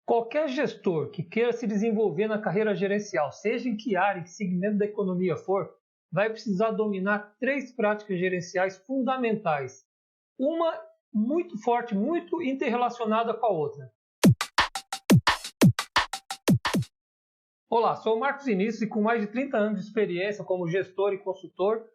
Qualquer gestor que queira se desenvolver na carreira gerencial, seja em que área, em que segmento da economia for, vai precisar dominar três práticas gerenciais fundamentais. Uma muito forte, muito interrelacionada com a outra. Olá, sou o Marcos Início e com mais de 30 anos de experiência como gestor e consultor,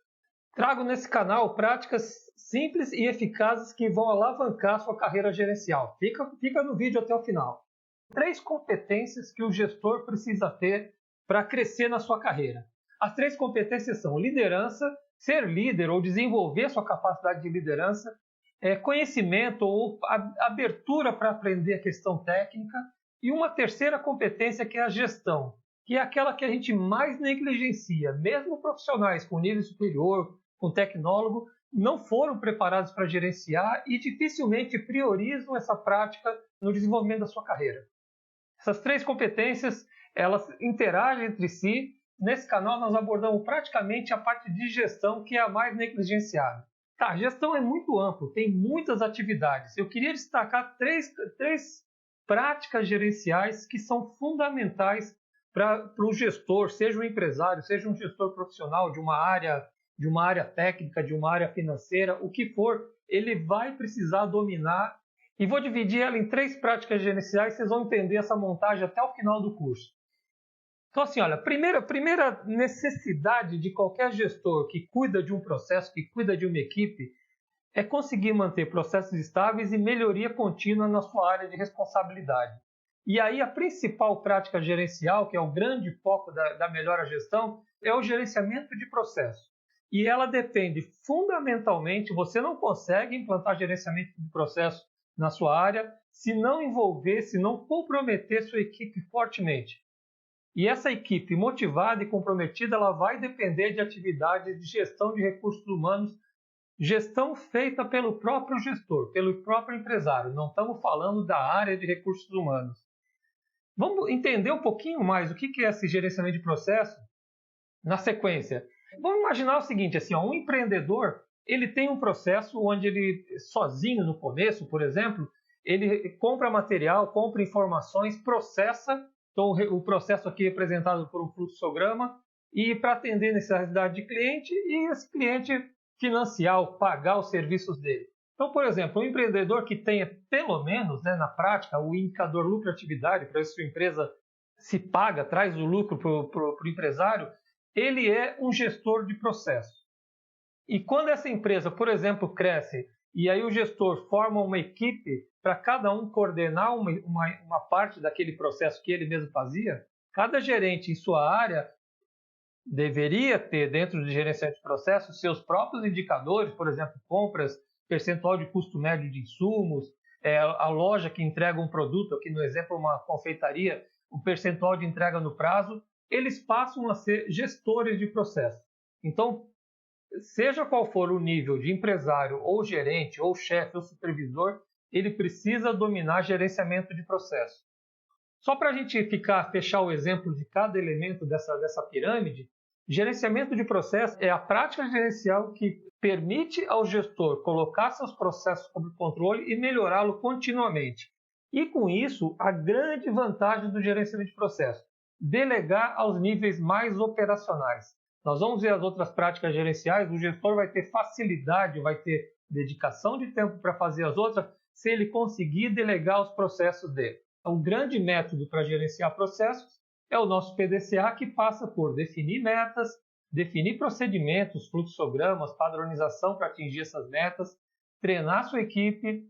trago nesse canal práticas simples e eficazes que vão alavancar sua carreira gerencial. Fica no vídeo até o final. Três competências que o gestor precisa ter para crescer na sua carreira. As três competências são liderança, ser líder ou desenvolver sua capacidade de liderança, conhecimento ou abertura para aprender a questão técnica, e uma terceira competência que é a gestão, que é aquela que a gente mais negligencia. Mesmo profissionais com nível superior, com tecnólogo, não foram preparados para gerenciar e dificilmente priorizam essa prática no desenvolvimento da sua carreira. Essas três competências, elas interagem entre si. Nesse canal nós abordamos praticamente a parte de gestão, que é a mais negligenciada. Tá, gestão é muito amplo, tem muitas atividades. Eu queria destacar três práticas gerenciais que são fundamentais para o gestor, seja um empresário, seja um gestor profissional de uma área técnica, de uma área financeira, o que for, ele vai precisar dominar. E vou dividir ela em três práticas gerenciais, vocês vão entender essa montagem até o final do curso. Então, assim, olha, primeira necessidade de qualquer gestor que cuida de um processo, que cuida de uma equipe, é conseguir manter processos estáveis e melhoria contínua na sua área de responsabilidade. E aí a principal prática gerencial, que é o grande foco da melhora gestão, é o gerenciamento de processo. E ela depende fundamentalmente, você não consegue implantar gerenciamento de processo na sua área se não envolver, se não comprometer sua equipe fortemente. E essa equipe motivada e comprometida, ela vai depender de atividades de gestão de recursos humanos, gestão feita pelo próprio gestor, pelo próprio empresário. Não estamos falando da área de recursos humanos. Vamos entender um pouquinho mais o que é esse gerenciamento de processo na sequência. Vamos imaginar o seguinte, assim, um empreendedor, ele tem um processo onde ele, sozinho no começo, por exemplo, ele compra material, compra informações, processa. Então, o processo aqui é representado por um fluxograma, e para atender a necessidade de cliente e esse cliente financiar, pagar os serviços dele. Então, por exemplo, um empreendedor que tenha, pelo menos, na prática, o indicador lucratividade, para ver se sua empresa se paga, traz o lucro para o empresário, ele é um gestor de processo. E quando essa empresa, por exemplo, cresce, e aí o gestor forma uma equipe para cada um coordenar uma parte daquele processo que ele mesmo fazia, cada gerente em sua área deveria ter, dentro do gerenciamento de processos, seus próprios indicadores, por exemplo, compras, percentual de custo médio de insumos, a loja que entrega um produto, aqui no exemplo uma confeitaria, o percentual de entrega no prazo, eles passam a ser gestores de processo. Então, seja qual for o nível de empresário, ou gerente, ou chefe, ou supervisor, ele precisa dominar gerenciamento de processo. Só para a gente fechar o exemplo de cada elemento dessa pirâmide, gerenciamento de processo é a prática gerencial que permite ao gestor colocar seus processos sob controle e melhorá-lo continuamente. E com isso, a grande vantagem do gerenciamento de processo, delegar aos níveis mais operacionais. Nós vamos ver as outras práticas gerenciais, o gestor vai ter facilidade, vai ter dedicação de tempo para fazer as outras, se ele conseguir delegar os processos dele. Um grande método para gerenciar processos é o nosso PDCA, que passa por definir metas, definir procedimentos, fluxogramas, padronização para atingir essas metas, treinar sua equipe,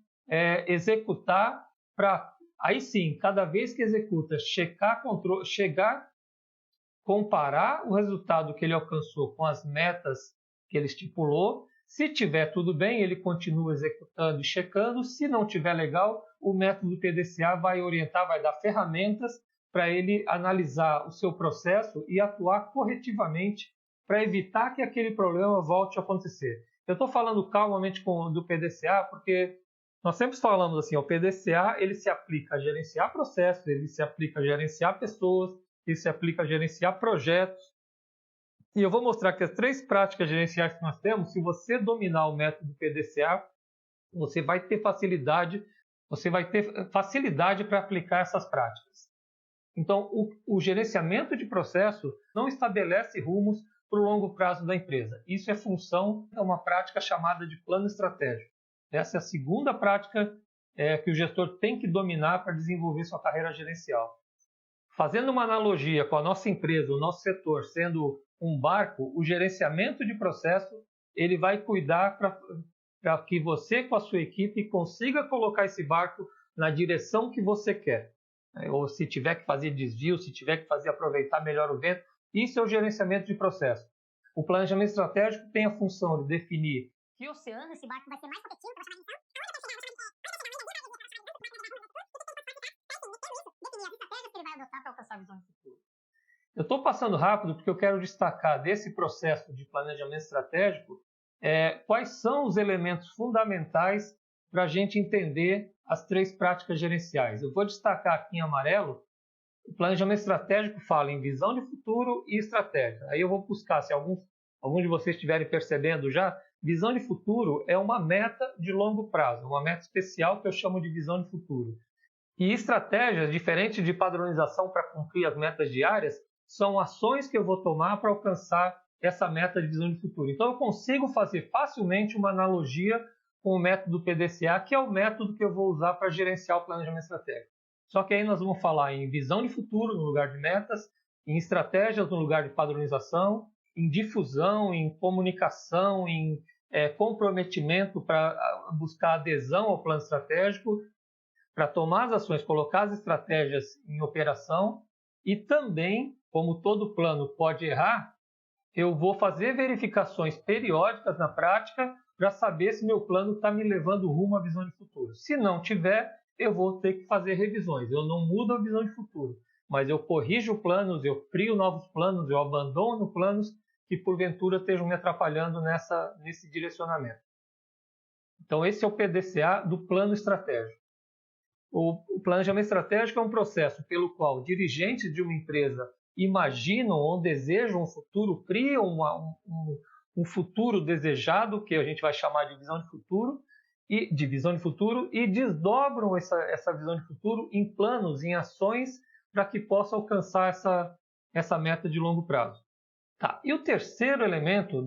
executar para, aí sim, cada vez que executa, comparar o resultado que ele alcançou com as metas que ele estipulou. Se tiver tudo bem, ele continua executando e checando. Se não tiver legal, o método PDCA vai orientar, vai dar ferramentas para ele analisar o seu processo e atuar corretivamente para evitar que aquele problema volte a acontecer. Eu estou falando calmamente do PDCA porque nós sempre falamos assim, o PDCA ele se aplica a gerenciar processos, ele se aplica a gerenciar pessoas, ele se aplica a gerenciar projetos. E eu vou mostrar que as três práticas gerenciais que nós temos, se você dominar o método PDCA, você vai ter facilidade você vai ter facilidade para aplicar essas práticas. Então, o gerenciamento de processo não estabelece rumos para o longo prazo da empresa. Isso é função de uma prática chamada de plano estratégico. Essa é a segunda prática que o gestor tem que dominar para desenvolver sua carreira gerencial. Fazendo uma analogia com a nossa empresa, o nosso setor sendo um barco, o gerenciamento de processo ele vai cuidar para que você com a sua equipe consiga colocar esse barco na direção que você quer. Ou se tiver que fazer desvio, se tiver que fazer aproveitar melhor o vento, isso é o gerenciamento de processo. O planejamento estratégico tem a função de definir que oceano esse barco vai ser mais competitivo para chamar atenção, para alcançar a visão de futuro. Eu estou passando rápido porque eu quero destacar desse processo de planejamento estratégico quais são os elementos fundamentais para a gente entender as 3 práticas gerenciais. Eu vou destacar aqui em amarelo. O planejamento estratégico fala em visão de futuro e estratégia. Aí eu vou buscar, se alguns de vocês estiverem percebendo já, visão de futuro é uma meta de longo prazo, uma meta especial que eu chamo de visão de futuro. E estratégias, diferente de padronização para cumprir as metas diárias, são ações que eu vou tomar para alcançar essa meta de visão de futuro. Então eu consigo fazer facilmente uma analogia com o método PDCA, que é o método que eu vou usar para gerenciar o planejamento estratégico. Só que aí nós vamos falar em visão de futuro no lugar de metas, em estratégias no lugar de padronização, em difusão, em comunicação, em comprometimento para buscar adesão ao plano estratégico, para tomar as ações, colocar as estratégias em operação e também, como todo plano pode errar, eu vou fazer verificações periódicas na prática para saber se meu plano está me levando rumo à visão de futuro. Se não tiver, eu vou ter que fazer revisões. Eu não mudo a visão de futuro, mas eu corrijo planos, eu crio novos planos, eu abandono planos que porventura estejam me atrapalhando nesse direcionamento. Então esse é o PDCA do plano estratégico. O planejamento estratégico é um processo pelo qual dirigentes de uma empresa imaginam ou desejam um futuro, criam um futuro desejado, que a gente vai chamar de visão de futuro, e desdobram essa visão de futuro em planos, em ações, para que possa alcançar essa meta de longo prazo. Tá. E o terceiro elemento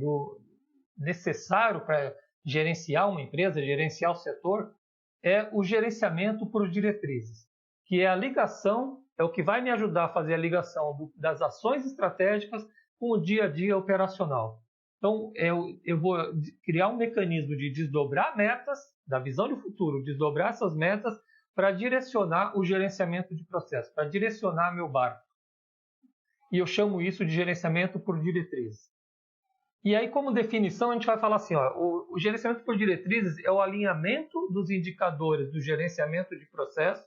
necessário para gerenciar uma empresa, gerenciar o setor, é o gerenciamento por diretrizes, que é a ligação, é o que vai me ajudar a fazer a ligação das ações estratégicas com o dia a dia operacional. Então, eu vou criar um mecanismo de desdobrar metas, da visão de futuro, desdobrar essas metas para direcionar o gerenciamento de processo, para direcionar meu barco. E eu chamo isso de gerenciamento por diretrizes. E aí, como definição, a gente vai falar assim, o gerenciamento por diretrizes é o alinhamento dos indicadores do gerenciamento de processo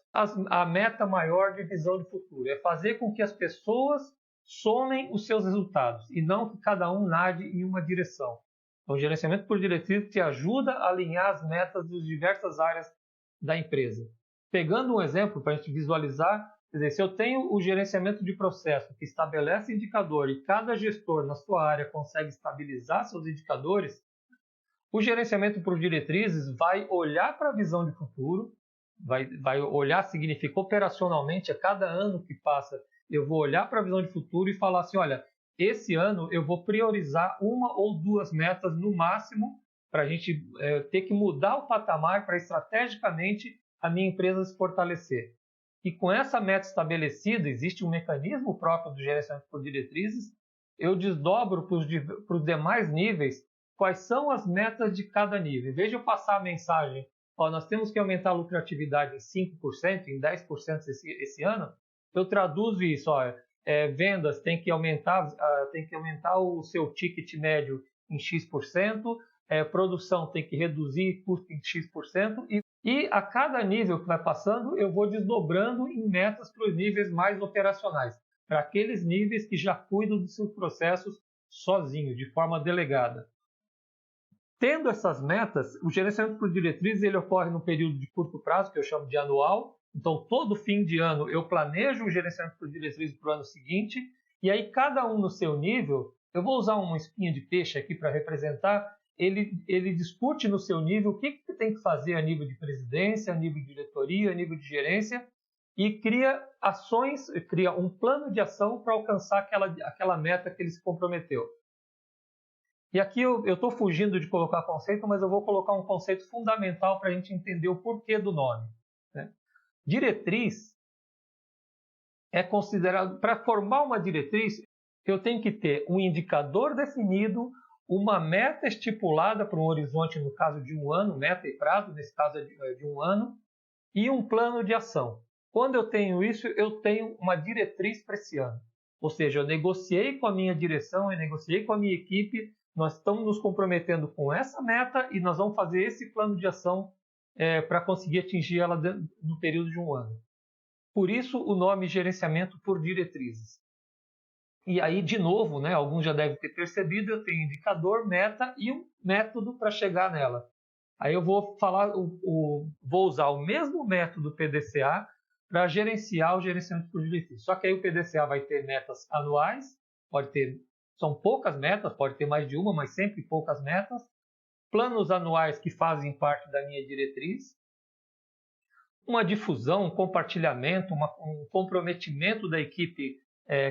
à meta maior de visão de futuro. É fazer com que as pessoas somem os seus resultados e não que cada um nade em uma direção. Então, o gerenciamento por diretrizes te ajuda a alinhar as metas das diversas áreas da empresa. Pegando um exemplo para a gente visualizar, quer dizer, se eu tenho o gerenciamento de processo que estabelece indicador e cada gestor na sua área consegue estabilizar seus indicadores, o gerenciamento por diretrizes vai olhar para a visão de futuro, vai olhar, significa operacionalmente, a cada ano que passa, eu vou olhar para a visão de futuro e falar assim, olha, esse ano eu vou priorizar 1 ou 2 metas no máximo para a gente ter que mudar o patamar para estrategicamente a minha empresa se fortalecer. E com essa meta estabelecida, existe um mecanismo próprio do gerenciamento por diretrizes, eu desdobro para os demais níveis quais são as metas de cada nível. Em vez de eu passar a mensagem, nós temos que aumentar a lucratividade em 5%, em 10% esse ano, eu traduzo isso, vendas tem que aumentar o seu ticket médio em X%, produção tem que reduzir custo em X%, e a cada nível que vai passando, eu vou desdobrando em metas para os níveis mais operacionais, para aqueles níveis que já cuidam dos seus processos sozinho, de forma delegada. Tendo essas metas, o gerenciamento por diretrizes ele ocorre no período de curto prazo, que eu chamo de anual. Então, todo fim de ano, eu planejo o gerenciamento por diretrizes para o ano seguinte, e aí cada um no seu nível, eu vou usar uma espinha de peixe aqui para representar, ele discute no seu nível o que você tem que fazer a nível de presidência, a nível de diretoria, a nível de gerência, e cria ações, cria um plano de ação para alcançar aquela meta que ele se comprometeu. E aqui eu estou fugindo de colocar conceito, mas eu vou colocar um conceito fundamental para a gente entender o porquê do nome, né? Diretriz é considerado, para formar uma diretriz, eu tenho que ter um indicador definido, uma meta estipulada para um horizonte, no caso de um ano, meta e prazo, nesse caso é de um ano, e um plano de ação. Quando eu tenho isso, eu tenho uma diretriz para esse ano. Ou seja, eu negociei com a minha direção, eu negociei com a minha equipe, nós estamos nos comprometendo com essa meta e nós vamos fazer esse plano de ação para conseguir atingir ela no período de um ano. Por isso, o nome gerenciamento por diretrizes. E aí, de novo, né, alguns já devem ter percebido, eu tenho indicador, meta e um método para chegar nela. Aí eu vou vou usar o mesmo método PDCA para gerenciar o gerenciamento por diretriz. Só que aí o PDCA vai ter metas anuais, são poucas metas, pode ter mais de uma, mas sempre poucas metas. Planos anuais que fazem parte da minha diretriz. Uma difusão, um compartilhamento, um comprometimento da equipe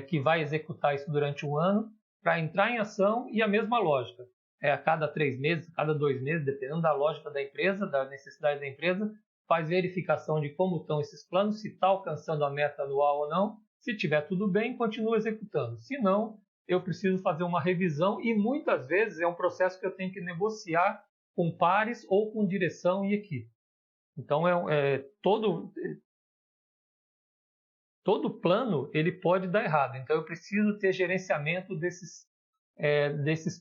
que vai executar isso durante um ano, para entrar em ação, e a mesma lógica. A cada 3 meses, a cada 2 meses, dependendo da lógica da empresa, da necessidade da empresa, faz verificação de como estão esses planos, se está alcançando a meta anual ou não. Se tiver tudo bem, continua executando. Se não, eu preciso fazer uma revisão e muitas vezes é um processo que eu tenho que negociar com pares ou com direção e equipe. Então, todo plano ele pode dar errado. Então, eu preciso ter gerenciamento desses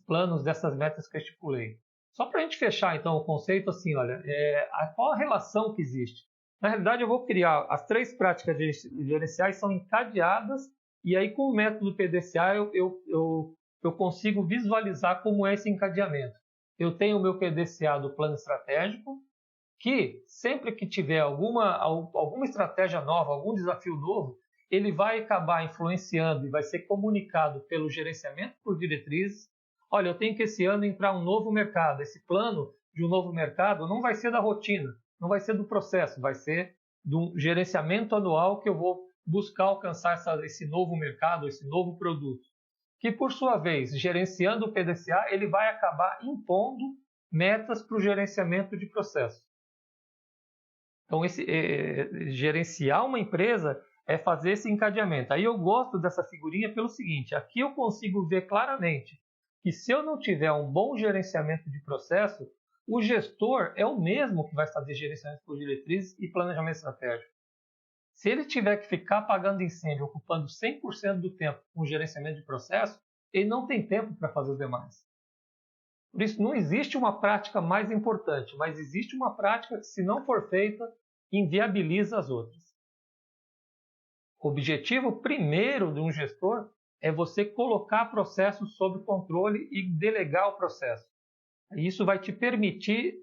planos, dessas metas que eu estipulei. Só para a gente fechar, então, o conceito, assim, olha, qual a relação que existe? Na realidade, eu vou criar as 3 práticas gerenciais, são encadeadas, e aí, com o método PDCA, eu consigo visualizar como é esse encadeamento. Eu tenho o meu PDCA do plano estratégico, que sempre que tiver alguma estratégia nova, algum desafio novo, ele vai acabar influenciando e vai ser comunicado pelo gerenciamento por diretrizes. Olha, eu tenho que esse ano entrar um novo mercado. Esse plano de um novo mercado não vai ser da rotina, não vai ser do processo, vai ser do gerenciamento anual que eu vou buscar alcançar esse novo mercado, esse novo produto. Que, por sua vez, gerenciando o PDCA, ele vai acabar impondo metas para o gerenciamento de processo. Então, gerenciar uma empresa é fazer esse encadeamento. Aí eu gosto dessa figurinha pelo seguinte, aqui eu consigo ver claramente que se eu não tiver um bom gerenciamento de processo, o gestor é o mesmo que vai fazer gerenciamento por diretrizes e planejamento estratégico. Se ele tiver que ficar apagando incêndio, ocupando 100% do tempo com gerenciamento de processo, ele não tem tempo para fazer os demais. Por isso, não existe uma prática mais importante, mas existe uma prática que, se não for feita, inviabiliza as outras. O objetivo primeiro de um gestor é você colocar processos sob controle e delegar o processo. Isso vai te permitir,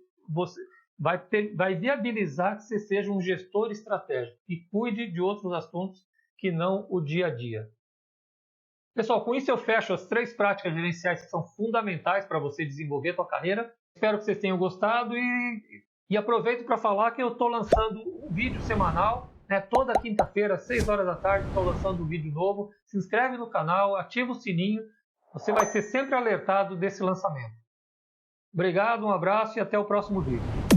vai viabilizar que você seja um gestor estratégico e cuide de outros assuntos que não o dia a dia. Pessoal, com isso eu fecho as 3 práticas gerenciais que são fundamentais para você desenvolver a sua carreira. Espero que vocês tenham gostado e aproveito para falar que eu estou lançando um vídeo semanal, né? Toda quinta-feira, às 6 horas da tarde, estou lançando um vídeo novo. Se inscreve no canal, ativa o sininho, você vai ser sempre alertado desse lançamento. Obrigado, um abraço e até o próximo vídeo.